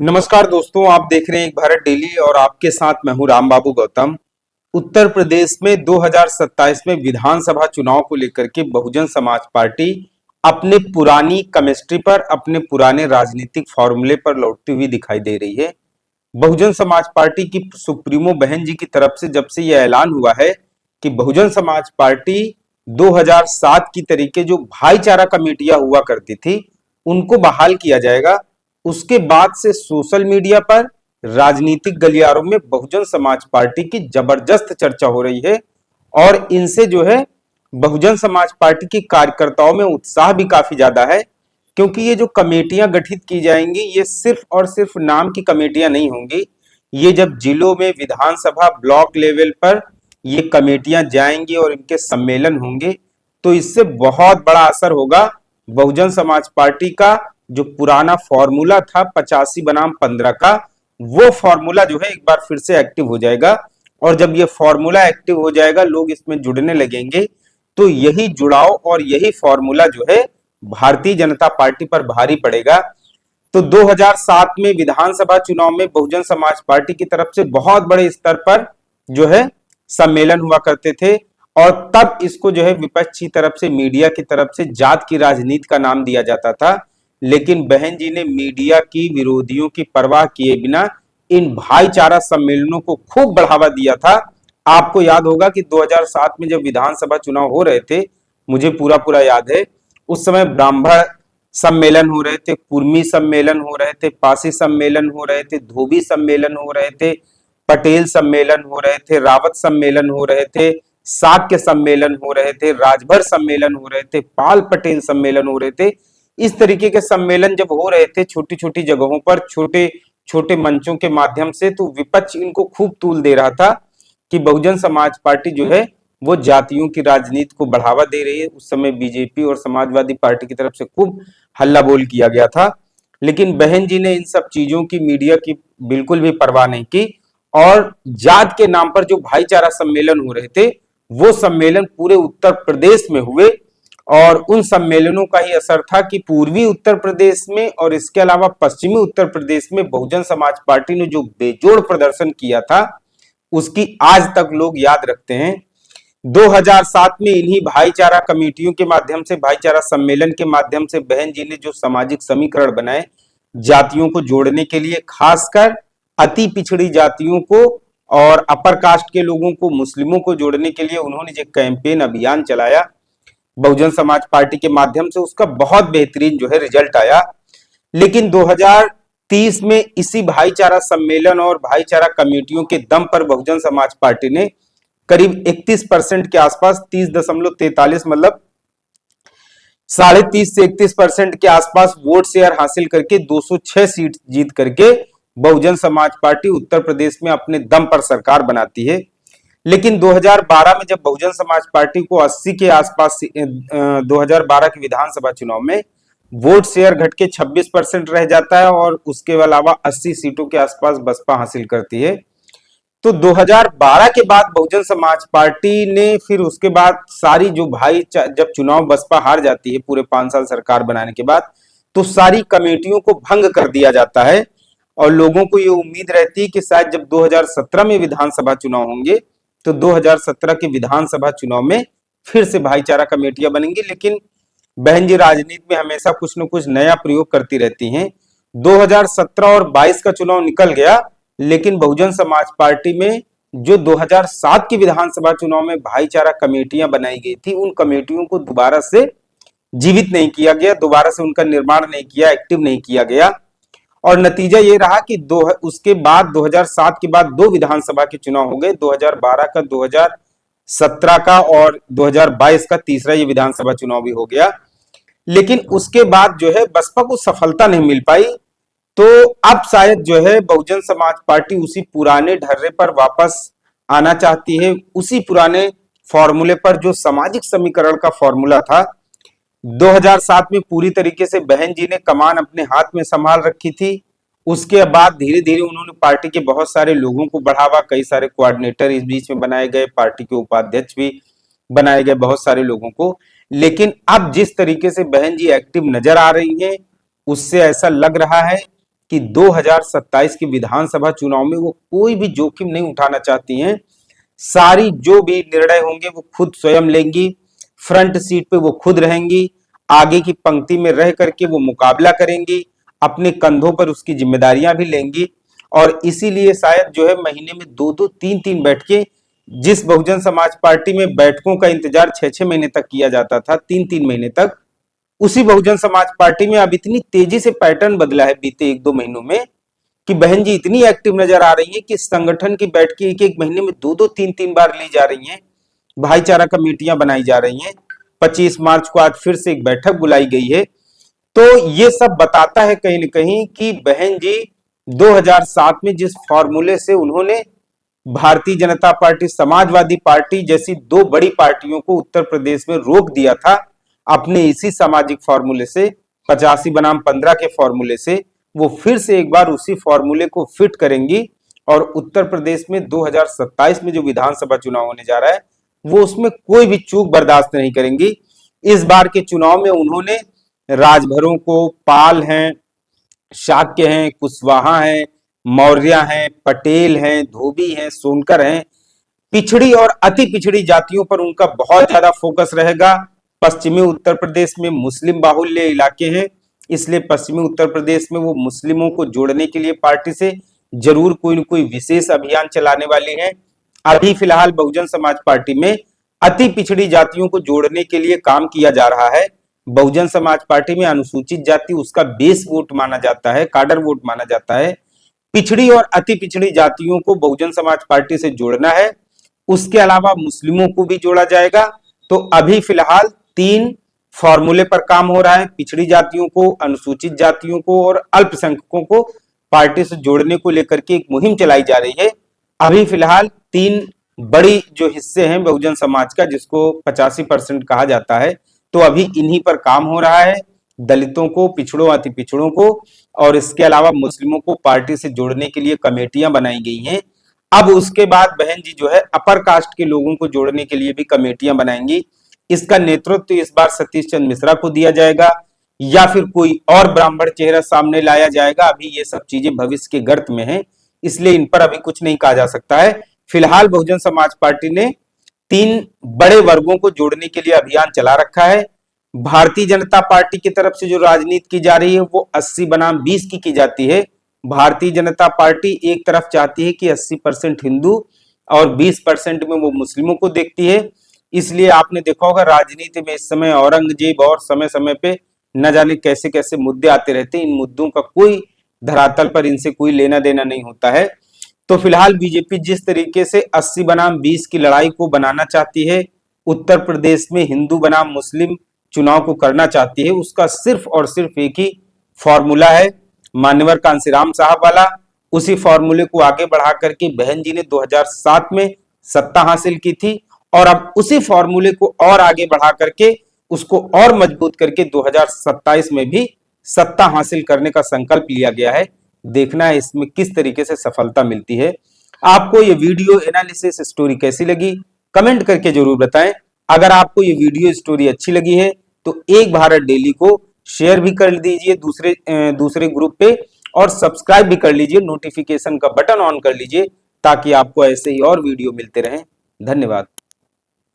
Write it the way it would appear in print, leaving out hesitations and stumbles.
नमस्कार दोस्तों, आप देख रहे हैं एक भारत डेली और आपके साथ मैं हूं राम बाबू गौतम। उत्तर प्रदेश में 2027 में विधानसभा चुनाव को लेकर के बहुजन समाज पार्टी अपने पुरानी केमिस्ट्री पर, अपने पुराने राजनीतिक फॉर्मूले पर लौटती हुई दिखाई दे रही है। बहुजन समाज पार्टी की सुप्रीमो बहन जी की तरफ से जब से यह ऐलान हुआ है कि बहुजन समाज पार्टी 2007 की तरीके जो भाईचारा कमेटियां हुआ करती थी उनको बहाल किया जाएगा, उसके बाद से सोशल मीडिया पर, राजनीतिक गलियारों में बहुजन समाज पार्टी की जबरदस्त चर्चा हो रही है। और इनसे जो है बहुजन समाज पार्टी के कार्यकर्ताओं में उत्साह भी काफी ज्यादा है, क्योंकि ये जो कमेटियां गठित की जाएंगी ये सिर्फ और सिर्फ नाम की कमेटियां नहीं होंगी। ये जब जिलों में विधानसभा ब्लॉक लेवल पर ये कमेटियां जाएंगी और इनके सम्मेलन होंगे तो इससे बहुत बड़ा असर होगा। बहुजन समाज पार्टी का जो पुराना फॉर्मूला था 85 बनाम 15 का, वो फॉर्मूला जो है एक बार फिर से एक्टिव हो जाएगा। और जब ये फॉर्मूला एक्टिव हो जाएगा, लोग इसमें जुड़ने लगेंगे, तो यही जुड़ाव और यही फॉर्मूला जो है भारतीय जनता पार्टी पर भारी पड़ेगा। तो 2007 में विधानसभा चुनाव में बहुजन समाज पार्टी की तरफ से बहुत बड़े स्तर पर जो है सम्मेलन हुआ करते थे, और तब इसको जो है विपक्ष की तरफ से, मीडिया की तरफ से जात की राजनीति का नाम दिया जाता था। लेकिन बहन जी ने मीडिया की विरोधियों की परवाह किए बिना इन भाईचारा सम्मेलनों को खूब बढ़ावा दिया था। आपको याद होगा कि 2007 में जब विधानसभा चुनाव हो रहे थे, मुझे पूरा पूरा याद है, उस समय ब्राह्मण सम्मेलन हो रहे थे, कुर्मी सम्मेलन हो रहे थे, पासी सम्मेलन हो रहे थे, धोबी सम्मेलन हो रहे थे, पटेल सम्मेलन हो रहे थे, रावत सम्मेलन हो रहे थे, शाक्य सम्मेलन हो रहे थे, राजभर सम्मेलन हो रहे थे, पाल पटेल सम्मेलन हो रहे थे। इस तरीके के सम्मेलन जब हो रहे थे छोटी छोटी जगहों पर, छोटे छोटे मंचों के माध्यम से, तो विपक्ष इनको खूब तूल दे रहा था कि बहुजन समाज पार्टी जो है वो जातियों की राजनीति को बढ़ावा दे रही है। उस समय बीजेपी और समाजवादी पार्टी की तरफ से खूब हल्ला बोल किया गया था। लेकिन बहन जी ने इन सब चीजों की, मीडिया की बिल्कुल भी परवाह नहीं की, और जात के नाम पर जो भाईचारा सम्मेलन हो रहे थे वो सम्मेलन पूरे उत्तर प्रदेश में हुए। और उन सम्मेलनों का ही असर था कि पूर्वी उत्तर प्रदेश में और इसके अलावा पश्चिमी उत्तर प्रदेश में बहुजन समाज पार्टी ने जो बेजोड़ प्रदर्शन किया था उसकी आज तक लोग याद रखते हैं। 2007 में इन्हीं भाईचारा कमेटियों के माध्यम से, भाईचारा सम्मेलन के माध्यम से बहन जी ने जो सामाजिक समीकरण बनाए जातियों को जोड़ने के लिए, खासकर अति पिछड़ी जातियों को और अपर कास्ट के लोगों को, मुस्लिमों को जोड़ने के लिए उन्होंने जो कैंपेन अभियान चलाया बहुजन समाज पार्टी के माध्यम से, उसका बहुत बेहतरीन जो है रिजल्ट आया। लेकिन 2030 में इसी भाईचारा सम्मेलन और भाईचारा कमेटियों के दम पर बहुजन समाज पार्टी ने करीब 31% के आसपास, 30.43 मतलब 30.5 से 31% के आसपास वोट शेयर हासिल करके 206 सीट जीत करके बहुजन समाज पार्टी उत्तर प्रदेश में अपने दम पर सरकार बनाती है। लेकिन 2012 में जब बहुजन समाज पार्टी को 80 के आसपास 2012 के विधानसभा चुनाव में वोट शेयर घट के 26% रह जाता है और उसके अलावा 80 सीटों के आसपास बसपा हासिल करती है। तो 2012 के बाद बहुजन समाज पार्टी ने फिर उसके बाद सारी जो जब चुनाव बसपा हार जाती है पूरे 5 साल सरकार बनाने के बाद, तो सारी कमेटियों को भंग कर दिया जाता है। और लोगों को ये उम्मीद रहती है कि शायद जब 2017 में विधानसभा चुनाव होंगे तो 2017 के विधानसभा चुनाव में फिर से भाईचारा कमेटियां बनेंगी। लेकिन बहन जी राजनीति में हमेशा कुछ न कुछ नया प्रयोग करती रहती हैं। 2017 और 22 का चुनाव निकल गया, लेकिन बहुजन समाज पार्टी में जो 2007 की विधानसभा चुनाव में भाईचारा कमेटियां बनाई गई थी, उन कमेटियों को दोबारा से जीवित नहीं किया गया, दोबारा से उनका निर्माण नहीं किया, एक्टिव नहीं किया गया। और नतीजा ये रहा कि उसके बाद 2007 के बाद 2 विधानसभा के चुनाव हो गए, 2012 का, 2017 का, और 2022 का तीसरा ये विधानसभा चुनाव भी हो गया। लेकिन उसके बाद जो है बसपा को सफलता नहीं मिल पाई। तो अब शायद जो है बहुजन समाज पार्टी उसी पुराने ढर्रे पर वापस आना चाहती है, उसी पुराने फॉर्मूले पर जो सामाजिक समीकरण का फॉर्मूला था। 2007 में पूरी तरीके से बहन जी ने कमान अपने हाथ में संभाल रखी थी। उसके बाद धीरे धीरे उन्होंने पार्टी के बहुत सारे लोगों को बढ़ावा, कई सारे कोऑर्डिनेटर इस बीच में बनाए गए, पार्टी के उपाध्यक्ष भी बनाए गए बहुत सारे लोगों को। लेकिन अब जिस तरीके से बहन जी एक्टिव नजर आ रही हैं, उससे ऐसा लग रहा है कि 2027 के विधानसभा चुनाव में वो कोई भी जोखिम नहीं उठाना चाहती हैं। सारी जो भी निर्णय होंगे वो खुद स्वयं लेंगी, फ्रंट सीट पे वो खुद रहेंगी, आगे की पंक्ति में रह करके वो मुकाबला करेंगी, अपने कंधों पर उसकी जिम्मेदारियां भी लेंगी। और इसीलिए शायद जो है महीने में 2-2, 3-3 बैठकें, जिस बहुजन समाज पार्टी में बैठकों का इंतजार 6-6 महीने तक किया जाता था, 3-3 महीने तक, उसी बहुजन समाज पार्टी में अब इतनी तेजी से पैटर्न बदला है बीते 1-2 महीनों में कि बहन जी इतनी एक्टिव नजर आ रही है कि संगठन की बैठकें एक महीने में 2-2, 3-3 बार ली जा रही हैं। भाईचारा कमेटियां बनाई जा रही हैं। 25 मार्च को आज फिर से एक बैठक बुलाई गई है। तो ये सब बताता है कहीं न कहीं कि बहन जी 2007 में जिस फॉर्मूले से उन्होंने भारतीय जनता पार्टी, समाजवादी पार्टी जैसी दो बड़ी पार्टियों को उत्तर प्रदेश में रोक दिया था, अपने इसी सामाजिक फॉर्मूले से, 85 बनाम 15 के फॉर्मूले से, वो फिर से एक बार उसी फॉर्मूले को फिट करेंगी और उत्तर प्रदेश में 2027 में जो विधानसभा चुनाव होने जा रहा है वो उसमें कोई भी चूक बर्दाश्त नहीं करेंगी। इस बार के चुनाव में उन्होंने राजभरों को, पाल हैं, शाक्य हैं, कुशवाहा हैं, मौर्य हैं, पटेल हैं, धोबी हैं, सोनकर हैं, पिछड़ी और अति पिछड़ी जातियों पर उनका बहुत ज्यादा फोकस रहेगा। पश्चिमी उत्तर प्रदेश में मुस्लिम बाहुल्य इलाके हैं, इसलिए पश्चिमी उत्तर प्रदेश में वो मुस्लिमों को जोड़ने के लिए पार्टी से जरूर कोई न कोई विशेष अभियान चलाने वाली है। अभी फिलहाल बहुजन समाज पार्टी में अति पिछड़ी जातियों को जोड़ने के लिए काम किया जा रहा है। बहुजन समाज पार्टी में अनुसूचित जाति उसका बेस वोट माना जाता है, काडर वोट माना जाता है। पिछड़ी और अति पिछड़ी जातियों को बहुजन समाज पार्टी से जोड़ना है, उसके अलावा मुस्लिमों को भी जोड़ा जाएगा। तो अभी फिलहाल 3 फॉर्मूले पर काम हो रहा है, पिछड़ी जातियों को, अनुसूचित जातियों को और अल्पसंख्यकों को पार्टी से जोड़ने को लेकर के एक मुहिम चलाई जा रही है। अभी फिलहाल 3 बड़ी जो हिस्से हैं बहुजन समाज का, जिसको 85% कहा जाता है, तो अभी इन्हीं पर काम हो रहा है, दलितों को, पिछड़ों, अति पिछड़ों को और इसके अलावा मुस्लिमों को पार्टी से जोड़ने के लिए कमेटियां बनाई गई हैं। अब उसके बाद बहन जी जो है अपर कास्ट के लोगों को जोड़ने के लिए भी कमेटियां बनाएंगी। इसका नेतृत्व इस बार सतीश चंद्र मिश्रा को दिया जाएगा या फिर कोई और ब्राह्मण चेहरा सामने लाया जाएगा। अभी ये सब चीजें भविष्य के गर्त में हैं, इसलिए इन पर अभी कुछ नहीं कहा जा सकता है। फिलहाल बहुजन समाज पार्टी ने 3 बड़े वर्गों को जोड़ने के लिए अभियान चला रखा है। भारतीय जनता पार्टी की तरफ से जो राजनीति की जा रही है वो 80 बनाम 20 की जाती है। भारतीय जनता पार्टी एक तरफ चाहती है कि 80% हिंदू और 20% में वो मुस्लिमों को देखती है। इसलिए आपने देखा होगा राजनीति में इस समय औरंगजेब और समय समय पे न जाने कैसे कैसे मुद्दे आते रहते हैं। इन मुद्दों का कोई धरातल पर इनसे कोई लेना देना नहीं होता है। तो फिलहाल बीजेपी जिस तरीके से 80 बनाम 20 की लड़ाई को बनाना चाहती है, उत्तर प्रदेश में हिंदू बनाम मुस्लिम चुनाव को करना चाहती है, उसका सिर्फ और सिर्फ एक ही फॉर्मूला है, मान्यवर कांशीराम साहब वाला। उसी फॉर्मूले को आगे बढ़ा करके बहन जी ने 2007 में सत्ता हासिल की थी और अब उसी फॉर्मूले को और आगे बढ़ा करके उसको और मजबूत करके 2027 में भी सत्ता हासिल करने का संकल्प लिया गया है। देखना है इसमें किस तरीके से सफलता मिलती है। आपको ये वीडियो एनालिसिस स्टोरी कैसी लगी कमेंट करके जरूर बताएं। अगर आपको ये वीडियो स्टोरी अच्छी लगी है तो एक भारत डेली को शेयर भी कर दीजिए दूसरे ग्रुप पे और सब्सक्राइब भी कर लीजिए, नोटिफिकेशन का बटन ऑन कर लीजिए ताकि आपको ऐसे ही और वीडियो मिलते रहें। धन्यवाद।